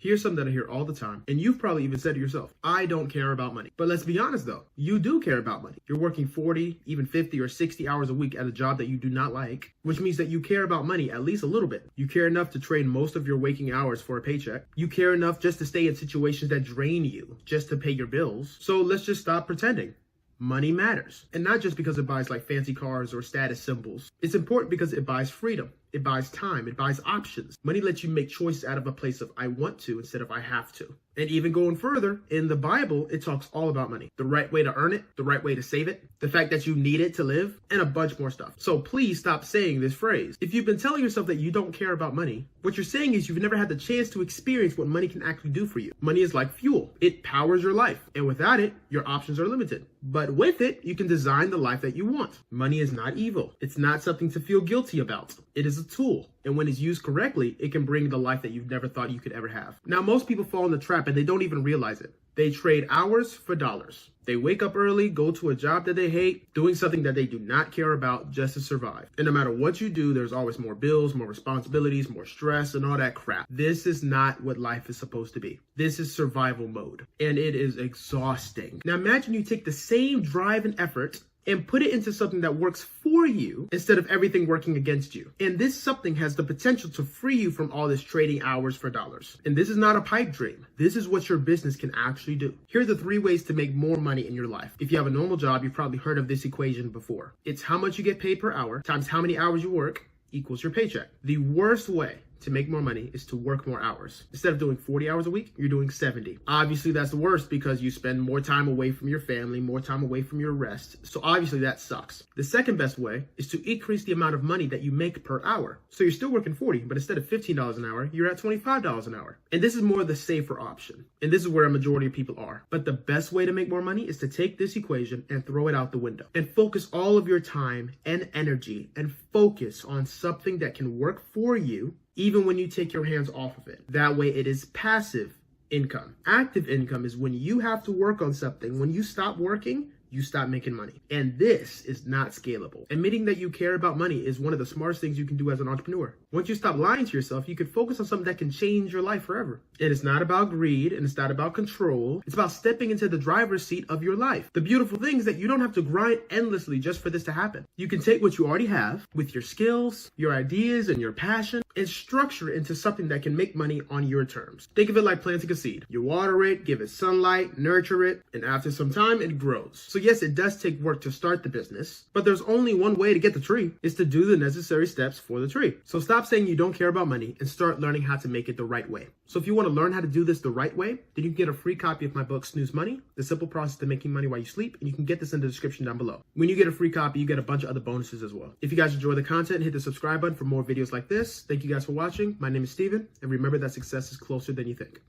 Here's something that I hear all the time, and you've probably even said to yourself, I don't care about money. But let's be honest though, you do care about money. You're working 40, even 50 or 60 hours a week at a job that you do not like, which means that you care about money at least a little bit. You care enough to trade most of your waking hours for a paycheck. You care enough just to stay in situations that drain you, just to pay your bills. So let's just stop pretending. Money matters. And not just because it buys like fancy cars or status symbols. It's important because it buys freedom. It buys time. It buys options. Money lets you make choices out of a place of I want to instead of I have to. And even going further, in the Bible, it talks all about money. The right way to earn it, the right way to save it, the fact that you need it to live, and a bunch more stuff. So please stop saying this phrase. If you've been telling yourself that you don't care about money, what you're saying is you've never had the chance to experience what money can actually do for you. Money is like fuel. It powers your life. And without it, your options are limited. But with it, you can design the life that you want. Money is not evil. It's not something to feel guilty about. It is a tool. And when it's used correctly, it can bring the life that you've never thought you could ever have. Now, most people fall in the trap and they don't even realize it. They trade hours for dollars. They wake up early, go to a job that they hate, doing something that they do not care about just to survive. And no matter what you do, there's always more bills, more responsibilities, more stress, and all that crap. This is not what life is supposed to be. This is survival mode, and it is exhausting. Now imagine you take the same drive and effort and put it into something that works for you instead of everything working against you. And this something has the potential to free you from all this trading hours for dollars. And this is not a pipe dream. This is what your business can actually do. Here are the 3 ways to make more money in your life. If you have a normal job, you've probably heard of this equation before. It's how much you get paid per hour times how many hours you work equals your paycheck. The worst way to make more money is to work more hours. Instead of doing 40 hours a week, you're doing 70. Obviously, that's the worst because you spend more time away from your family, more time away from your rest. So obviously that sucks. The second best way is to increase the amount of money that you make per hour. So you're still working 40, but instead of $15 an hour, you're at $25 an hour. And this is more the safer option. And this is where a majority of people are. But the best way to make more money is to take this equation and throw it out the window and focus all of your time and energy and focus on something that can work for you even when you take your hands off of it. That way it is passive income. Active income is when you have to work on something. When you stop working, you stop making money. And this is not scalable. Admitting that you care about money is one of the smartest things you can do as an entrepreneur. Once you stop lying to yourself, you can focus on something that can change your life forever. And it's not about greed and it's not about control. It's about stepping into the driver's seat of your life. The beautiful thing is that you don't have to grind endlessly just for this to happen. You can take what you already have with your skills, your ideas, and your passion and structure it into something that can make money on your terms. Think of it like planting a seed. You water it, give it sunlight, nurture it, and after some time, it grows. So yes, it does take work to start the business, but there's only one way to get the tree, is to do the necessary steps for the tree. So stop saying you don't care about money and start learning how to make it the right way. So if you want to learn how to do this the right way, then you can get a free copy of my book, Snooze Money, The Simple Process to Making Money While You Sleep, and you can get this in the description down below. When you get a free copy, you get a bunch of other bonuses as well. If you guys enjoy the content, hit the subscribe button for more videos like this. Thank you guys for watching. My name is Steven, and remember that success is closer than you think.